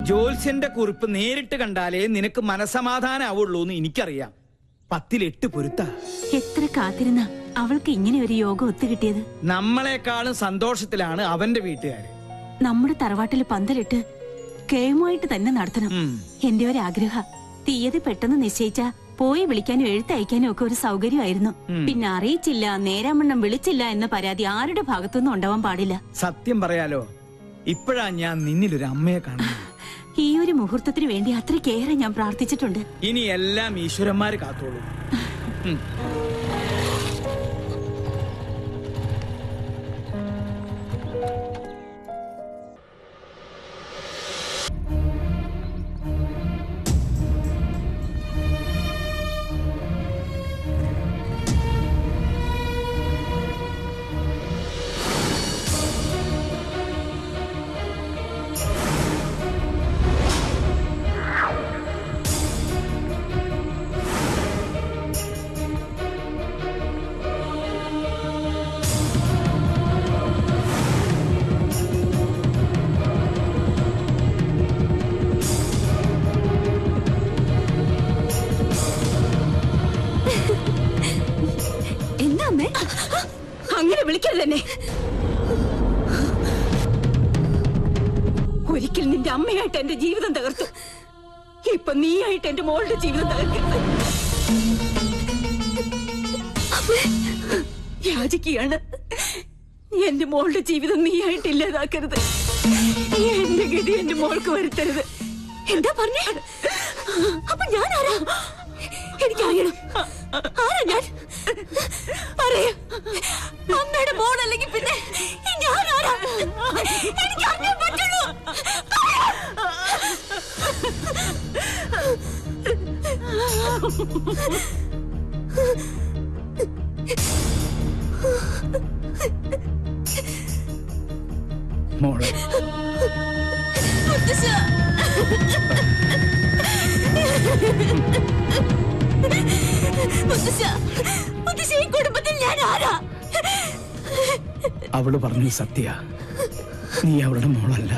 ജോത്സ്യന്റെ കുറിപ്പ് നേരിട്ട് കണ്ടാലേ നിനക്ക് മനസമാധാനാവുള്ളൂ എന്ന് എനിക്കറിയാം. 10 8 പൊരുത്ത. എത്ര കാത്തിരുന്ന അവൾക്ക് ഇങ്ങനെ ഒരു യോഗം ഒത്തുകിട്ടിയത്. നമ്മളെക്കാളും സന്തോഷത്തിലാണ് അവന്റെ വീട്ടുകാര്. നമ്മുടെ തറവാട്ടില് പന്തലിട്ട് കേമുമായിട്ട് തന്നെ നടത്തണം. എന്റെ ഒരു ആഗ്രഹ. തീയതി പെട്ടെന്ന് നിശ്ചയിച്ച പോയി വിളിക്കാനും എഴുത്തയക്കാനും ഒക്കെ ഒരു സൗകര്യമായിരുന്നു. പിന്നെ അറിയിച്ചില്ല, നേരാമണ്ണം വിളിച്ചില്ല എന്ന പരാതി ആരുടെ ഭാഗത്തുനിന്നും ഉണ്ടാവാൻ പാടില്ല. സത്യം പറയാലോ, ഇപ്പോഴാ ഞാൻ നിന്നിലൊരു അമ്മയെ കാണുന്നത്. ഈ ഒരു മുഹൂർത്തത്തിന് വേണ്ടി അത്രയ്ക്കേറെ ഞാൻ പ്രാർത്ഥിച്ചിട്ടുണ്ട്. ഇനി എല്ലാം ഈശ്വരന്മാര് കാത്തോളൂ. അങ്ങനെ വിളിക്കരുതെന്നെ. ഒരിക്കൽ നിന്റെ അമ്മയായിട്ട് എന്റെ ജീവിതം തകർത്തു. ഇപ്പൊ നീയായിട്ട് എന്റെ മോളുടെ ജീവിതം തകർക്കരുത്. യാചിക്കുകയാണ്. എന്റെ മോളുടെ ജീവിതം നീയായിട്ട് ഇല്ലാതാക്കരുത്. എന്റെ ഗതി എന്റെ മോൾക്ക് വരുത്തരുത്. എന്താ പറഞ്ഞേ? അപ്പൊ ഞാൻ ആരാ? എനിക്കറിയണം. ആരാ ഞാൻ? പറയാ. അമ്മയുടെ മോളല്ലെങ്കിൽ പിന്നെ ഞാൻ ആരാ? എനിക്ക് അറിയാൻ പറ്റുള്ളൂ. മോളെ കുടുംബത്തിൽ ഞാൻ ആരാ? അവള് പറഞ്ഞു സത്യ, നീ അവളുടെ മോളല്ല.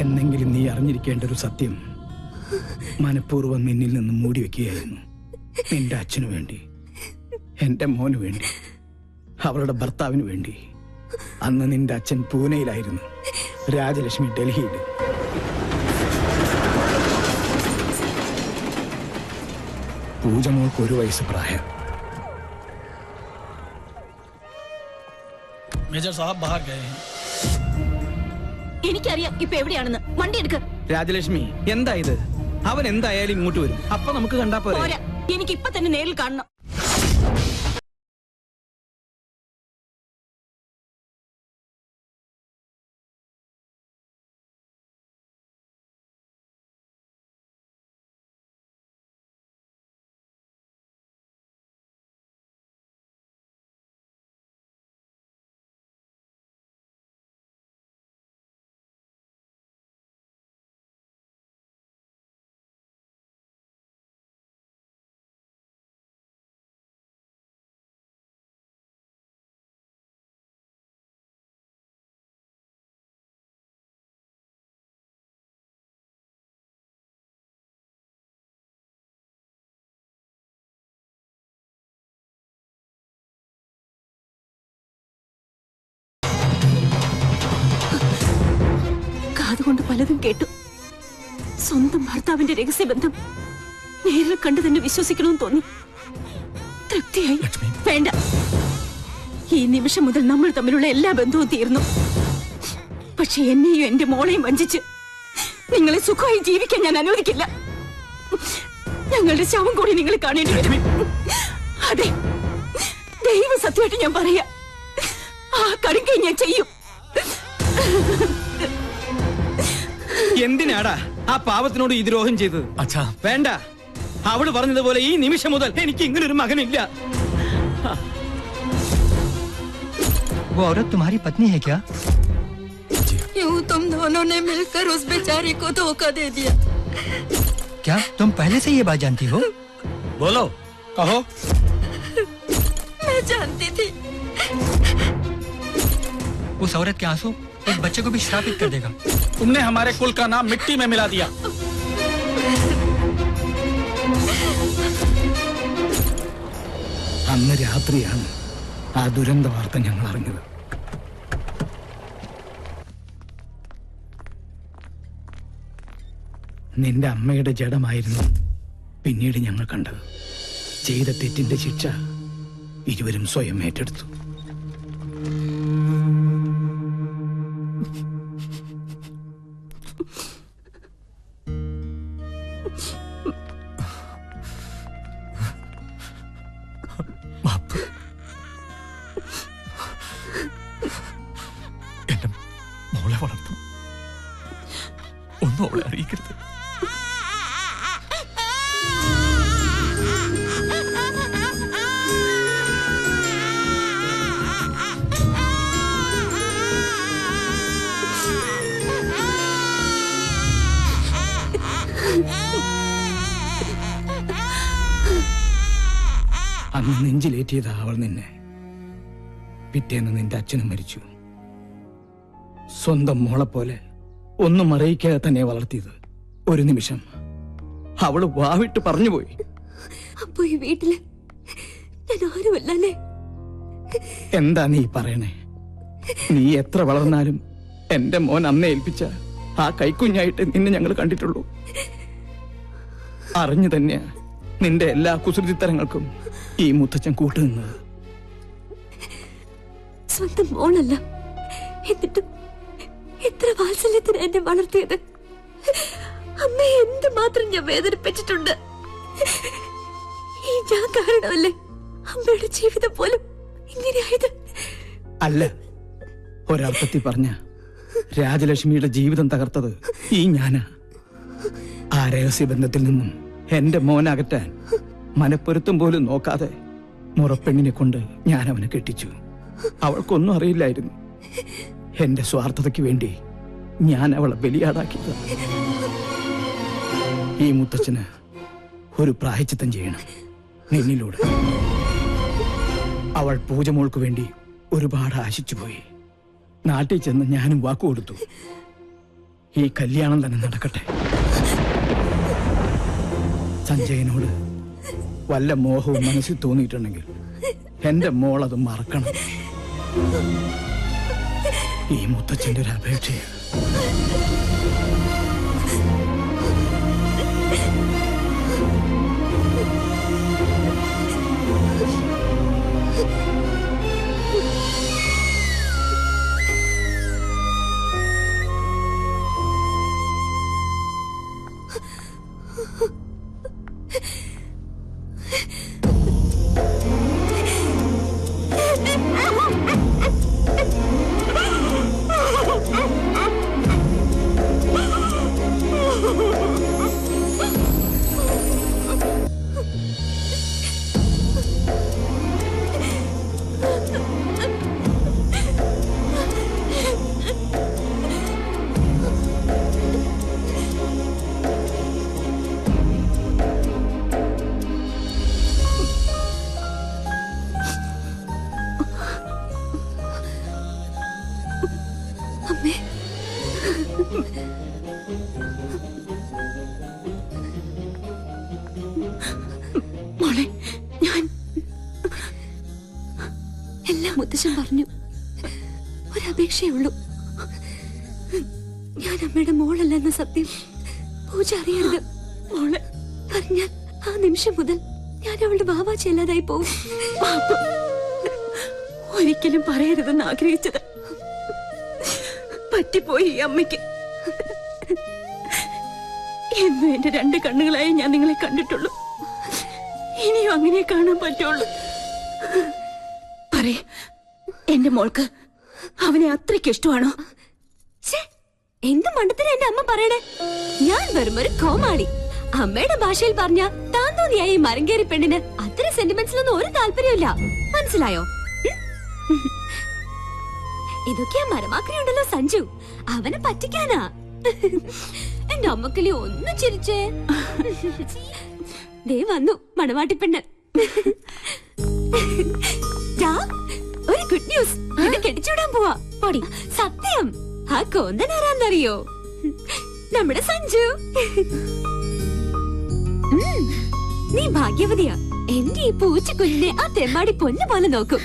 എന്നെങ്കിലും നീ അറിഞ്ഞിരിക്കേണ്ട ഒരു സത്യം മനഃപൂർവ്വം നിന്നിൽ നിന്ന് മൂടി വെക്കുകയായിരുന്നു. നിന്റെ അച്ഛനു വേണ്ടി, എന്റെ മോനു വേണ്ടി, അവളുടെ ഭർത്താവിന് വേണ്ടി. അന്ന് നിന്റെ അച്ഛൻ പൂനെയിലായിരുന്നു, രാജലക്ഷ്മി ഡൽഹിയിൽ. പൂജ മോൾക്ക് 1 വയസ്സ് പ്രായം. മേജർ സാഹബ് ബാഹർ ഗയേ ഹൈ. എനിക്കറിയാം ഇപ്പൊ എവിടെയാണെന്ന്. വണ്ടി എടുക്ക. രാജലക്ഷ്മി, എന്താ ഇത്? അവൻ എന്തായാലും ഇങ്ങോട്ട് വരും. അപ്പൊ നമുക്ക് കണ്ടാ പോരാ. എനിക്ക് ഇപ്പൊ തന്നെ നേരിൽ കാണണം. അതുകൊണ്ട് പലതും കേട്ടു. സ്വന്തം ഭർത്താവിന്റെ രഹസ്യബന്ധം നേരിൽ കണ്ടു തന്നെ വിശ്വസിക്കണമെന്ന് തോന്നി. തൃപ്തിയായി. വേണ്ട, ഈ നിമിഷം മുതൽ നമ്മൾ തമ്മിലുള്ള എല്ലാ ബന്ധവും തീർന്നു. പക്ഷെ എന്നെയും എന്റെ മോളെയും വഞ്ചിച്ച് നിങ്ങളെ സുഖമായി ജീവിക്കാൻ ഞാൻ അനുവദിക്കില്ല. ഞങ്ങളുടെ ശവം കൂടി നിങ്ങൾ കാണേണ്ടി വരും. അതെ, ദൈവ സത്യമായിട്ട് ഞാൻ പറയാ, ആ കടുങ്കൈ ഞാൻ ചെയ്യും. എന്തിനാടാ ആ പാവത്തിനോട് ഈ ദ്രോഹം ചെയ്തത്? അച്ഛാ വേണ്ട, അവള് പറഞ്ഞതുപോലെ ഈ നിമിഷം മുതൽ എനിക്ക് ഇങ്ങനൊരു മകനില്ല. वो औरत तुम्हारी पत्नी है क्या? यूं तुम दोनों ने मिलकर उस बेचारे को धोखा दे दिया। क्या तुम पहले से ये बात जानती हो? बोलो, कहो। मैं जानती थी उस औरत के आंसू एक बच्चे को भी श्रापित कर देगा। तुमने हमारे कुल का नाम मिट्टी में मिला दिया। അന്ന് രാത്രിയാണ് ആ ദുരന്ത വാർത്ത ഞങ്ങൾ അറിഞ്ഞത്. നിന്റെ അമ്മയുടെ ജഡമായിരുന്നു പിന്നീട് ഞങ്ങൾ കണ്ടത്. ചെയ്ത തെറ്റിന്റെ ശിക്ഷ ഇരുവരും സ്വയം ഏറ്റെടുത്തു. എന്റെ മോളെ വളർത്തും, ഒന്നും അവളെ അറിയിക്കരുത്. അന്ന് നെഞ്ചിലേറ്റിയതാ അവൾ നിന്നെ. പിറ്റേന്ന് നിന്റെ അച്ഛനും മരിച്ചു. സ്വന്തം മോളെ പോലെ ഒന്നും അറിയിക്കാതെ തന്നെ വളർത്തിയത്. ഒരു നിമിഷം അവള് വാവിട്ട് പറഞ്ഞുപോയി. അപ്പൊ ഈ വീട്ടില് ഞാൻ ആരുമല്ലേ? എന്താ നീ പറയണേ? നീ എത്ര വളർന്നാലും എന്റെ മോൻ അമ്മയെ ഏൽപ്പിച്ച ആ കൈക്കുഞ്ഞായിട്ട് നിന്നെ ഞങ്ങൾ കണ്ടിട്ടുള്ളൂ. അറിഞ്ഞു തന്നെയാ നിന്റെ എല്ലാ കുസൃതിത്തരങ്ങൾക്കും ഈ മുത്തച്ഛൻ കൂട്ടുനിന്നത്. സ്വന്തം മോളല്ല, എന്നിട്ടും എത്ര വാത്സല്യത്തിന് എന്നെ വളർത്തിയത്. അമ്മയെ എന്തുമാത്രം ഞാൻ വേദനിപ്പിച്ചിട്ടുണ്ട്. ഈ ഞാൻ കാരണമല്ലേ അമ്മയുടെ ജീവിതം പോലും ഇങ്ങനെയായത്? അല്ല, ഒരർത്ഥത്തിൽ പറഞ്ഞ രാജലക്ഷ്മിയുടെ ജീവിതം തകർത്തത് ഈ ഞാനാ. ആ രഹസ്യബന്ധത്തിൽ നിന്നും എന്റെ മോനകറ്റാൻ മനപ്പൊരുത്തം പോലും നോക്കാതെ മുറപ്പെണ്ണിനെ കൊണ്ട് ഞാൻ അവനെ കെട്ടിച്ചു. അവൾക്കൊന്നും അറിയില്ലായിരുന്നു. എന്റെ സ്വാർത്ഥതയ്ക്ക് വേണ്ടി ഞാൻ അവളെ ബലിയാടാക്കിയത്. ഈ മുത്തച്ഛന് ഒരു പ്രായശ്ചിത്തം ചെയ്യണം നിന്നിലൂടെ. അവൾ പൂജമോൾക്ക് വേണ്ടി ഒരുപാട് ആശിച്ചുപോയി. നാട്ടിൽ ചെന്ന് ഞാനും വാക്കുകൊടുത്തു, ഈ കല്യാണം തന്നെ നടക്കട്ടെ. സഞ്ജയനോട് വല്ല മോഹവും മനസ്സിൽ തോന്നിയിട്ടുണ്ടെങ്കിൽ എന്റെ മോൾ അത് മറക്കണം. ഈ മുത്തച്ഛന്റെ ഒരു അപേക്ഷയാണ്. മോളെ, ഞാൻ എല്ലാം മുത്തശ്ശൻ പറഞ്ഞു. ഒരപേക്ഷയേ ഉള്ളൂ. ഞാൻ അമ്മയുടെ മോളല്ലെന്ന സത്യം പൂജ അറിയരുത്. മോളെ പറഞ്ഞാൽ ആ നിമിഷം മുതൽ ഞാൻ അവളുടെ ബാബാച്ചി അല്ലാതായി പോകും. ഒരിക്കലും പറയരുതെന്ന് ആഗ്രഹിച്ചത് പറ്റിപ്പോയി ഈ അമ്മയ്ക്ക്. എന്നും എന്റെ രണ്ട് കണ്ണുകളായി ഞാൻ നിങ്ങളെ കണ്ടിട്ടുള്ളൂ. ഇനിയും അങ്ങനെ കാണാൻ പറ്റുള്ളൂ. പറയേ, എന്റെ മോൾക്ക് അവനെ അത്രയ്ക്ക് ഇഷ്ടമാണോ? എന്ത് മണ്ടത്തിന് എന്റെ അമ്മ പറയണേ? ഞാൻ വെറും ഒരു കോമാളി. അമ്മയുടെ ഭാഷയിൽ പറഞ്ഞ താൻ തോന്നിയായി ഈ മരങ്കേറി പെണ്ണിന് അത്ര സെന്റിമെന്റ്സിലൊന്നും ഒരു താല്പര്യമില്ല. മനസ്സിലായോ? ഇതൊക്കെയാ മരമാക്രി ഉണ്ടല്ലോ സഞ്ജു, അവനെ പറ്റിക്കാനാ. എന്റെ അമ്മക്കിളി ഒന്ന് ചിരിച്ചേ. ദേ വന്നു മണവാട്ടിപ്പെണ്ണ്. ഒരു ഗുഡ് ന്യൂസ്. എന്നെ കെട്ടിച്ചൂടാൻ പോവാ. പൊടി സത്യം. ആ കോന്തൻ ആരാന്നറിയോ? നമ്മുടെ സഞ്ജു. നീ ഭാഗ്യവതിയാ. എന്റെ ഈ പൂച്ചക്കുഞ്ഞിനെ ആ തെമ്മാടി പൊന്നു പോലെ നോക്കും.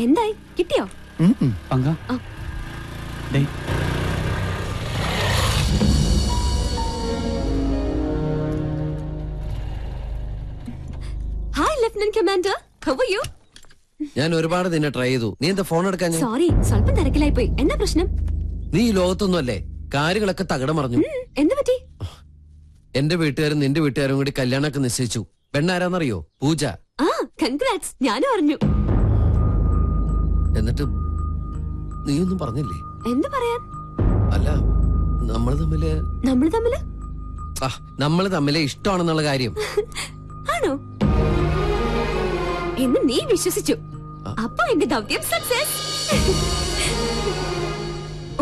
എന്തായി കിട്ടിയോ? പങ്ക hi lieutenant commander, how are you? ഞാൻ ഒരുപാട് നിന്നെ ട്രൈ ചെയ്തു. നീ എന്താ ഫോൺ എടുക്കാൻ? സോറി, സ്വല്പം തിരക്കിലായി പോയി. എന്താ പ്രശ്നം? നീ ഈ ലോകത്തൊന്നും അല്ലേ, കാര്യങ്ങളൊക്കെ തകിടം മറിഞ്ഞു. എന്ത് പറ്റി? എന്റെ വീട്ടുകാരും നിന്റെ വീട്ടുകാരും കൂടി കല്യാണമൊക്കെ നിശ്ചയിച്ചു. പെണ്ണാരാന്നറിയോ? പൂജ. ആ കൺഗ്രാറ്റ്സ്, ഞാനും അറിഞ്ഞു. എന്നിട്ട് നീയൊന്നും പറഞ്ഞില്ലേ? എന്ത് പറയാൻ? അല്ല, നമ്മള് തമ്മില് ഇഷ്ടമാണെന്നുള്ള കാര്യം. ആണോ? എന്ന് നീ വിശ്വസിച്ചു. അപ്പൊ എന്റെ ദൗത്യം സക്സസ്.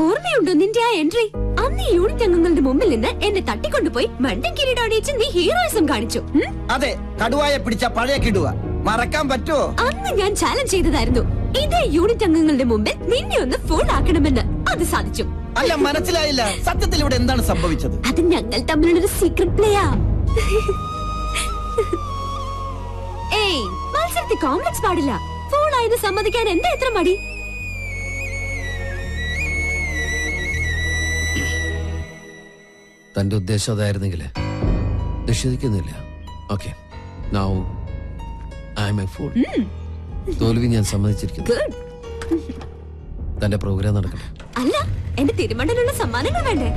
ഓർമ്മയുണ്ടോ നിന്റെ ആ എൻട്രി? അന്ന് ഈ യൂണിറ്റ് അംഗങ്ങളുടെ മുമ്പിൽ നിന്ന് എന്നെ തട്ടിക്കൊണ്ടുപോയി മണ്ടൻ കിരീടണിയിച്ച് നീ ഹീറോയിസം കാണിച്ചു. അതെ, കടുവായ പിടിച്ച പഴയ കിടുവ മറക്കാൻ പറ്റുമോ? അന്ന് ഞാൻ ചാലഞ്ച് ചെയ്തതായിരുന്നു, ഇതേ യൂണിറ്റ് അംഗങ്ങളുടെ മുമ്പിൽ നിന്നെ ഒന്ന് ഫോൺ ആക്കണമെന്ന്. അത് സാധിച്ചു. അല്ല, മനസ്സിലായില്ല. സത്യത്തിൽ ഇവിടെ എന്താണ് സംഭവിച്ചത്? അത് ഞങ്ങൾ തമ്മിലുള്ളൊരു സീക്രട്ട് പ്ലേയാ. ഏയ്, മത്സരത്തിൽ കോംപ്ലക്സ് പാടില്ല. ഫോൺ ആയത് സമ്മതിക്കാൻ എന്താ എത്ര മടി? തന്റെ ഉദ്ദേശം അതായിരുന്നെങ്കിൽ നിഷേധിക്കുന്നില്ല. Okay, now I am a fool. തോൽവി ഞാൻ സമ്മതിച്ചിരിക്കുന്നു. തന്റെ പ്രോഗ്രാം നടക്കട്ടെ. അല്ല, എന്റെ തിരുമണ്ടലുള്ള സമ്മാനങ്ങൾ വേണ്ടേ?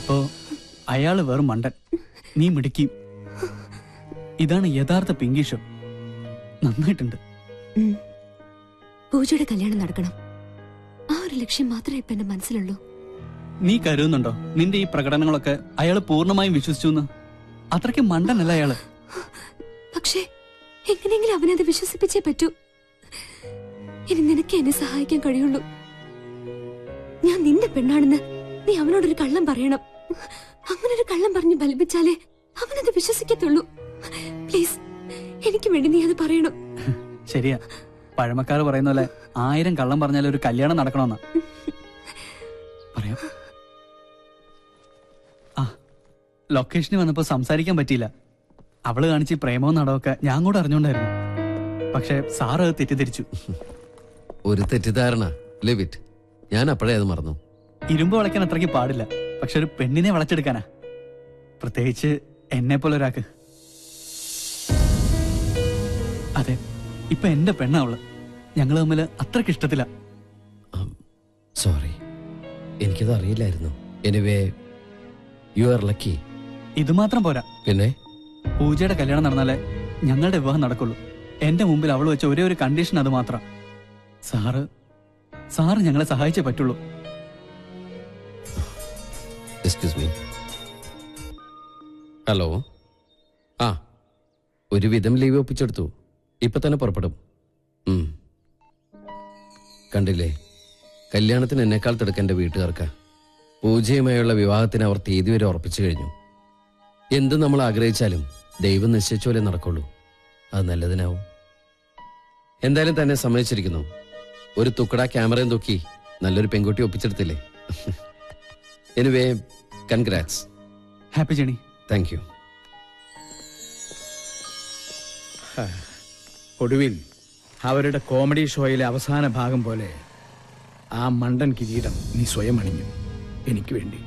ഇപ്പോ അയാള് വെറും മണ്ടൻ, നീ മിടുക്കി. ഇതാണ് യഥാർത്ഥ പിങ്കീഷോ. നന്നായിട്ടുണ്ട്. പൂജയുടെ കല്യാണം നടക്കണം. ആ ഒരു ലക്ഷ്യം മാത്രമേ ഇപ്പൊ എന്റെ മനസ്സിലുള്ളൂ. നീ കരുതുന്നുണ്ടോ നിന്റെ ഈ പ്രകടനങ്ങളൊക്കെ അയാള് പൂർണ്ണമായും വിശ്വസിച്ചു? അത്രയ്ക്ക് മണ്ടനല്ല അയാള്. പക്ഷേ എങ്ങനെയെങ്കിലും അവനത് വിശ്വസിപ്പിച്ചേ പറ്റൂ. ഇനി നിനക്ക് എന്നെ സഹായിക്കാൻ കഴിയുള്ളൂ. ഞാൻ നിന്റെ പെണ്ണാണെന്ന് നീ അവനോടൊരു കള്ളം പറയണം. അങ്ങനെ ഒരു കള്ളം പറഞ്ഞ് ബലിപ്പിച്ചാലേ അവനത് വിശ്വസിക്കത്തുള്ളൂ. പ്ലീസ്, എനിക്ക് വേണ്ടി നീ അത് പറയണം. ശരിയാ, പഴമക്കാർ പറയുന്ന പോലെ 1000 കള്ളം പറഞ്ഞാൽ ഒരു കല്യാണം നടക്കണമെന്നാ പറയാം. ആ, ലൊക്കേഷനിൽ വന്നപ്പോ സംസാരിക്കാൻ പറ്റിയില്ല. അവള് കാണിച്ച് പ്രേമവും നടവൊക്കെ ഞാൻ കൂടെ അറിഞ്ഞോണ്ടായിരുന്നു. പക്ഷെ സാറ് അത് തെറ്റിദ്ധരിച്ചു. ഒരു തെറ്റിദ്ധാരണ. ലിവിറ്റ്. ഞാൻ അപ്പോഴേ അത് മറന്നു. ഇരുമ്പ് വളയ്ക്കാൻ അത്രയ്ക്ക് പാടില്ല, പക്ഷെ ഒരു പെണ്ണിനെ വളച്ചെടുക്കാനാ, പ്രത്യേകിച്ച് എന്നെ പോലെ ഒരാൾക്ക്. അതെ, ഇപ്പൊ എന്റെ പെണ്ണാ അവള്. ഞങ്ങള് തമ്മിൽ അത്രയ്ക്ക് ഇഷ്ടത്തില്ല. സോറി, എനിക്കത് അറിയില്ലായിരുന്നു. Anyway, you are lucky. ഇത് മാത്രം പോരാ. പിന്നെ പൂജയുടെ കല്യാണം നടന്നാലേ ഞങ്ങളുടെ വിവാഹം നടക്കുള്ളൂ. എന്റെ മുമ്പിൽ അവൾ വെച്ച ഒരേ ഒരു കണ്ടീഷൻ അത് മാത്രം. സാറ് ഞങ്ങളെ സഹായിച്ചേ പറ്റുള്ളൂ. Excuse me. ഹലോ. ആ, ഒരുവിധം ലീവ് ഒപ്പിച്ചെടുത്തു. ഇപ്പൊ തന്നെ പുറപ്പെടും. കണ്ടില്ലേ, കല്യാണത്തിന് എന്നെക്കാൾ തിടുക്കം എന്റെ വീട്ടുകാർക്ക്. പൂജയുമായുള്ള വിവാഹത്തിന് അവർ തീയതി വരെ ഉറപ്പിച്ചു കഴിഞ്ഞു. എന്ത് നമ്മൾ ആഗ്രഹിച്ചാലും ദൈവം നിശ്ചയിച്ച പോലെ നടക്കുള്ളൂ. അത് നല്ലതിനാവും. എന്തായാലും തന്നെ സമ്മതിച്ചിരിക്കുന്നു. ഒരു തുക്കട ക്യാമറയും തൂക്കി നല്ലൊരു പെൺകുട്ടി ഒപ്പിച്ചെടുത്തില്ലേ? Anyway, congrats. Happy journey. Thank you. ഒടുവിൽ അവരുടെ കോമഡി ഷോയിലെ അവസാന ഭാഗം പോലെ ആ മണ്ടൻ കിരീടം നീ സ്വയം അണിഞ്ഞു എനിക്ക് വേണ്ടി.